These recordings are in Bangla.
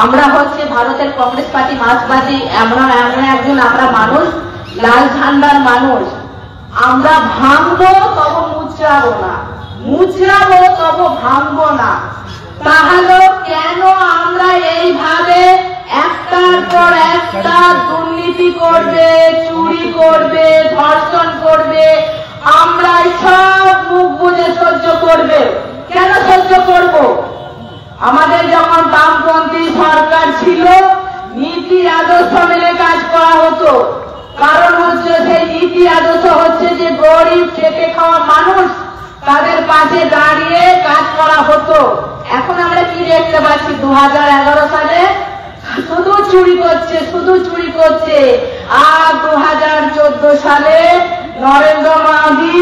আমরা হচ্ছে ভারতের কংগ্রেস পার্টি মার্ক্সবাদী এমন একজন আমরা মানুষ, লাল ঝান্ডার মানুষ। আমরা ভাঙবো তবু মুচড়াবো না, মুচড়াবো তবু ভাঙবো না। তাহলে কেন আমরা এইভাবে একটার পর একটা দুর্নীতি করবে, চুরি করবে, ধর্ষণ করবে, আমরা সব মুখ বুঝে সহ্য করবে? কেন সহ্য করব? আমাদের যখন বামপন্থী সরকার ছিল নীতি আদর্শ মেনে কাজ করা হতো। কারণ হচ্ছে সেই নীতি আদর্শ হচ্ছে যে গরিব খেটে খাওয়া মানুষ তাদের পাশে দাঁড়িয়ে কাজ করা হতো। এখন আমরা কি দেখতে পাচ্ছি? 2011 সালে শুধু চুরি করছে, শুধু চুরি করছে। আর 2014 সালে নরেন্দ্র মোদী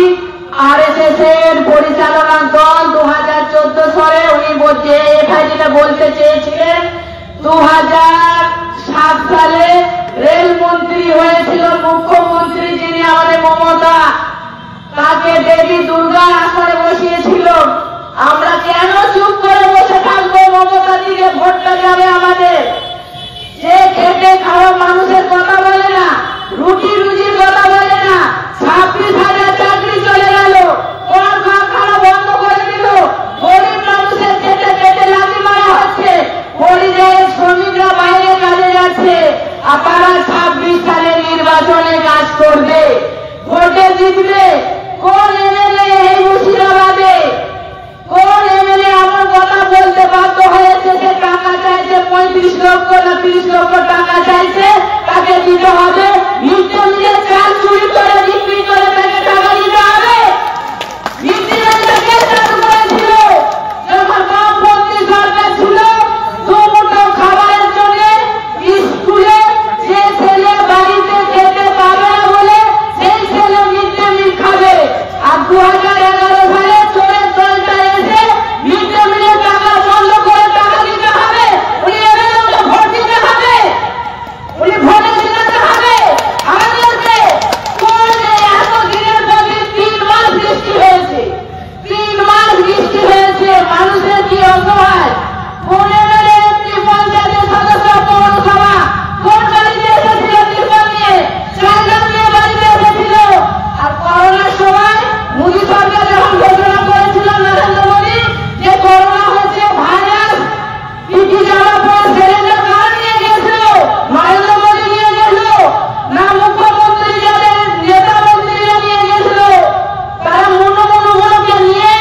RSS এর পরিচালনা দল 2014 সালে উনি যেটা বলতে চেয়েছিলেন, 2007 সালে রেলমন্ত্রী হয়েছিল মুখ্যমন্ত্রী যিনি আমাদের মমতা, তাকে দেবী দুর্গা আসনে বসিয়েছিল। আমরা কেন চুপ করে বসে থাকবো? মমতা দিকে ভোটটা যাবে আমাদের। যে খেটে খাওয়া মানুষের কথা বলে না, রুটি রুজির কথা বলে না, 26,000 চাকরি চলে গেল, কলকারখানা বন্ধ করে দিল, গরিব মানুষের খেটে খেটে লাথি মারা হচ্ছে, পরিযায়ী শ্রমিকরা বাইরে কাজে যাচ্ছে। আর তারা 26 সালে নির্বাচনে কাজ করবে, ভোটে জিতবে। কোন এমএলএ এই মুর্শিদাবাদে, কোন এমএলএ আমার কথা বলতে বাধ্য হয়েছে? সে টাকা চাইছে 35 লক্ষ না 30 লক্ষ টাকা চাইছে, তাকে দিতে হবে। নিত্য নিজের চাল চুরি করে বিক্রি করে তাকে টাকা দিতে হবে। যখন বামপন্থী সরকার ছিল, দুমুঠো খাবারের জন্য স্কুলে যে ছেলে বাড়িতে খেতে পাবে না বলে সেই ছেলে মিড ডে মিল খাবে। আর 2011 সালে চোরের দলটা এসে মিড ডে মিলের টাকা বন্ধ করে টাকা দিতে হবে। উনি এমএলএ ভোট দিতে হবে, উনি ভোটে জিতাতে হবে আমাদেরকে। কোন এত দিনের প্রতি 3 মাস বৃষ্টি হয়েছে, 3 মাস বৃষ্টি হয়েছে, মানুষের কি অসহায়? কোন এমএলএ এমপি পঞ্চায়েতের সদস্য পৌরসভা কোন বাড়িতে এসেছিল? ত্রিপল নিয়ে, চালগান নিয়ে বাড়িতে এসেছিল। আর করোনার সময় মোদী সরকার যখন ঘোষণা করেছিল নরেন্দ্র মোদী যে করোনা হচ্ছে ভাইরাস, পিপি জামা পরে সিলিন্ডার কার নিয়ে গেছিল? নরেন্দ্র মোদী নিয়ে গেছিল না? মুখ্যমন্ত্রী যাদের নেতা মন্ত্রীরা নিয়ে গেছিল? তারা মনোমনোগুলোকে নিয়ে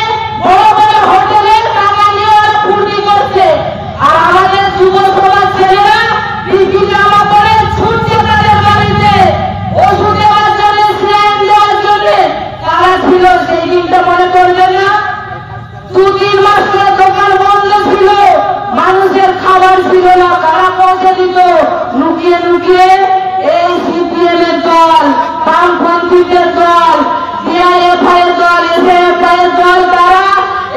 বড় বড় হোটেলে টাকা নিয়ে ওরা ফুর্তি করছে। আর আমাদের যুব সমাজ ছেলেরা পিপি জামা পরে ছুটছে তাদের বাড়িতে ওষুধ দেওয়ার জন্য, স্যালাইন দেওয়ার জন্য। তারা ছিল সেই দিনটা মনে করবেন না? 2-3 মাস ধরে দোকান বন্ধ ছিল, মানুষের খাবার ছিল না। কারা পৌঁছে দিত? লুকিয়ে লুকিয়ে এই সিপিএম এর দল, বামপন্থীদের দল, ডিআইএফআই এর দল, এসএএফআই এর দল, তারা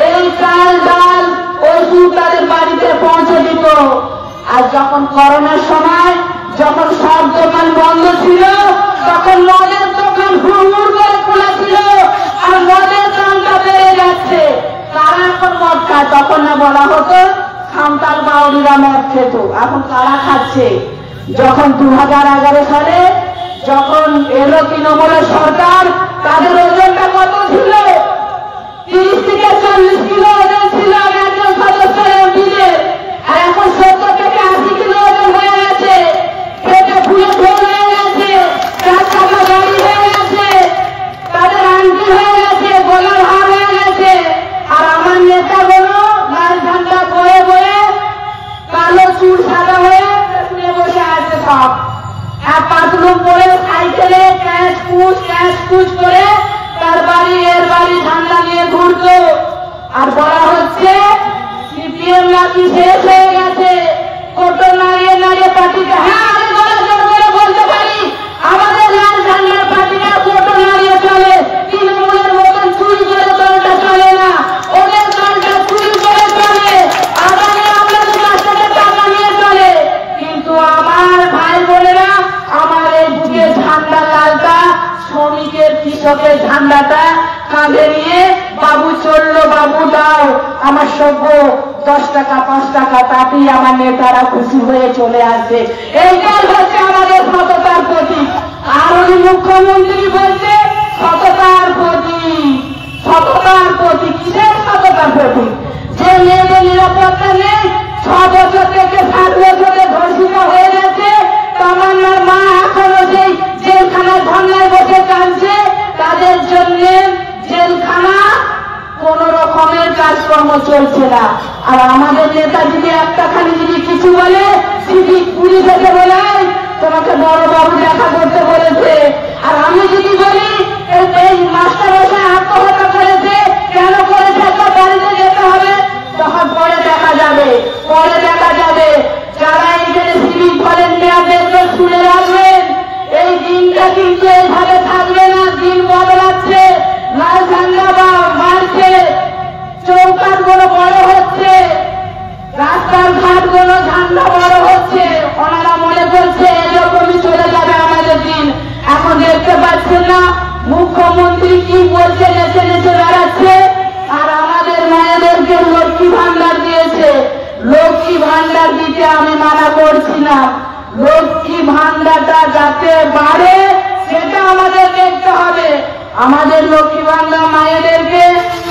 এই চাল ডাল ওষুধ তাদের বাড়িতে পৌঁছে দিত। আর যখন করোনার সময় যখন সব দোকান বন্ধ ছিল, তখন মদের দোকান হুড় করে খোলা ছিল, আর মদের দামটা বেড়ে যাচ্ছে। কারা এখন মদ খায়? তখন না বলা হতো সাঁওতাল বাউরিরা মদ খেত, এখন কারা খাচ্ছে? যখন 2011 সালে যখন এলো তৃণমূলের সরকার, তাদের ওজনটা কত ছিল? 30 থেকে 40 কিলো ওজন ছিল একজন সদস্য এমপিদের। আর এখন 70 থেকে 80 কিলো ওজন হয়ে গেছে, পেটে ফুলে ঢোল হয়ে গেছে, 4 চাকা গাড়ি হয়ে গেছে, তাদের আংটি হয়ে গেছে, গলার হার হয়ে গেছে। আর আমার নেতাগুলো লাল ঝান্ডা বয়ে বয়ে, কালো চুল সাদা হয়ে শুনে বসে আছে সব। আর পাতলুম পরে সাইকেলে ক্যাশ কুচ করে তার বাড়ি এর বাড়ি ঝান্ডা নিয়ে ঘুরতো। আর বলা হচ্ছে সিপিএম নাকি শেষ হয়ে গেছে, কোটো নাড়িয়ে নাড়িয়ে পার্টিটা। হ্যাঁ, আমি গলা জোর করে বলতে পারি আমাদের লাল ঝান্ডার পার্টিটা কোটো নাড়িয়ে চলে। তৃণমূলের মতন চুরি করে দলটা চলে না, ওদের দলটা চুরি করে চলে, আদানি আপনাদের কাছ থেকে টাকা নিয়ে চলে। কিন্তু আমার ভাই বোনেরা, আমার এই বুকের ঝান্ডা লালটা, শ্রমিকের কৃষকের ঝান্ডাটা কাঁধে নিয়ে বাবু চললো, বাবু দাও আমার সভ্য 10 টাকা 5 টাকা, তাতেই আমার নেতারা খুশি হয়ে চলে আসে। এইটাই হচ্ছে আমাদের সততার প্রতীক। আর উনি মুখ্যমন্ত্রী বলছে সততার প্রতীক। সততার প্রতীক কিসের সততার প্রতীক? যে মেয়েদের নিরাপত্তা নেই, 6 বছর থেকে 7 বছরে ধর্ষিত হয়ে গেছে, তামান্নার মা এখনো সেই জেলখানায় ধর্নায় বসে কাঁদছে, তাদের জন্য জেলখানা কোন রকমের কাজকর্ম চলছে না। আর আমাদের নেতা যদি একটা খালি যদি কিছু বলে, সিভিক পুলিশ এসে বলে তোমাকে বড় বাবু দেখা করতে বলেছে। আর আমি যদি বলি এই মাস্টার মশাই আত্মহত্যা করেছে, কেন করেছে, একটা বাড়িতে যেতে হবে, তখন পরে দেখা যাবে, পরে দেখা যাবে। যারা এখানে সিভিক ভলেন্টিয়ারদেরকে শুনে রাখবেন, এই দিনটা কিন্তু এইভাবে থাকবে না। দিন বদলাচ্ছে, লাল ঝান্ডা মারছে, চৌকাট গুলো বড় হচ্ছে, রাস্তার ঘাট গুলো ঝান্ডা বড় হচ্ছে। ওনারা মনে করছে এরকমই চলে যাবে আমাদের দিন। এখন দেখতে পাচ্ছেন না মুখ্যমন্ত্রী কি বলছে, নেচে নেচে বেড়াচ্ছে। আর আমাদের মায়েদেরকে লক্ষ্মী ভান্ডার দিয়েছে। লক্ষ্মী ভান্ডার দিতে আমি মানা করছি না, লক্ষ্মী ভান্ডারটা যাতে বাড়ে সেটা আমাদের দেখতে হবে। আমাদের লক্ষ্মী ভান্ডার মায়েদেরকে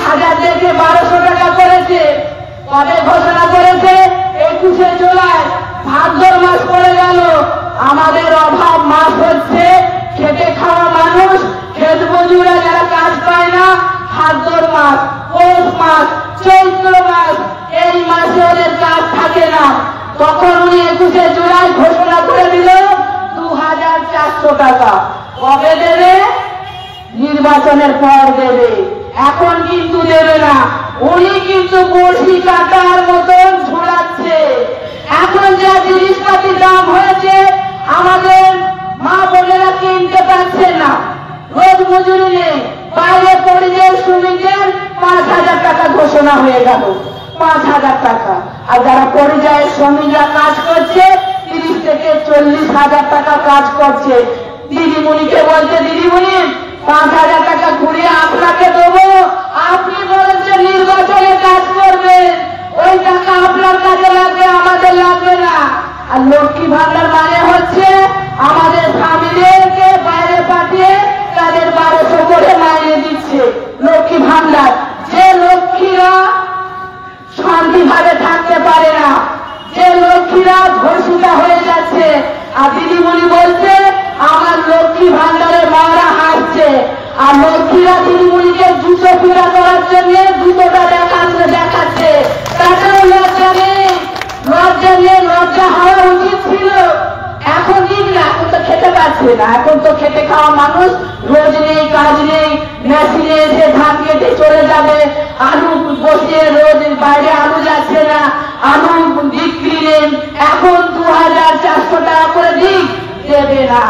1000 থেকে 1200 টাকা করেছে। কবে ঘোষণা করেছে? 21শে জুলাই। ভাদ্র মাস পড়ে গেল। আমাদের অভাব মাস হচ্ছে খেটে খাওয়া মানুষ, ক্ষেত মজুরা যারা কাজ পায় না, ভাদ্র মাস, পৌষ মাস, চৈত্র মাস, এই মাসে ওদের কাজ থাকে না। তখন উনি 21শে জুলাই ঘোষণা করে দিল 2400 টাকা। কবে দেবে? নির্বাচনের পর দেবে, এখন কিন্তু দেবে না। উনি কিন্তু বড়শি কাটার মতন ঝোলাচ্ছে। এখন যা জিনিসপাতির দাম হয়েছে, আমাদের মা বোনেরা কিনতে পারছে না, রোজ মজুরি নেই। বাইরে পরিযায়ী শ্রমিকদের 5000 টাকা ঘোষণা হয়ে গেল, 5000 টাকা। আর যারা পরিযায়ী শ্রমিকরা কাজ করছে 30 থেকে 40,000 টাকা কাজ করছে। দিদিমণিকে বলছে, দিদিমণি 5000 টাকা ঘুরিয়ে আপনাকে দেবো, আপনি বলেছেন নির্বাচনে কাজ করবেন, ওই টাকা আপনার কাজে লাগবে, আমাদের লাগবে না। আর লক্ষ্মী ভান্ডার মানে হচ্ছে আমাদের স্বামীদেরকে বাইরে পাঠিয়ে তাদের 1200 করে মাইনে দিচ্ছে লক্ষ্মী ভান্ডার। যে লক্ষ্মীরা শান্তিভাবে থাকতে পারে না, যে লক্ষ্মীরা ধর্ষিত হয়ে যাচ্ছে। আর দিদিমণি বলছে আমার লক্ষ্মী ভান্ডারের মারা হাসছে। আর লক্ষ্মীরা দিদিমণিকে জুতো পিটা করার জন্য জুতোটা দেখাচ্ছে। তাতেও লজ্জা নেই, লজ্জা নেই, লজ্জা হওয়া উচিত ছিল। এখন দিন না, এখন তো খেতে পাচ্ছে না। এখন তো খেতে খাওয়া মানুষ, রোজ নেই, কাজ নেই, মেশিনে এসে ধান কেটে চলে যাবে। আলু বসিয়ে রোজ বাইরে আলু যাচ্ছে না, আলু বিক্রি নেই। এখন 2400 টাকা করে দিক, দেবে না।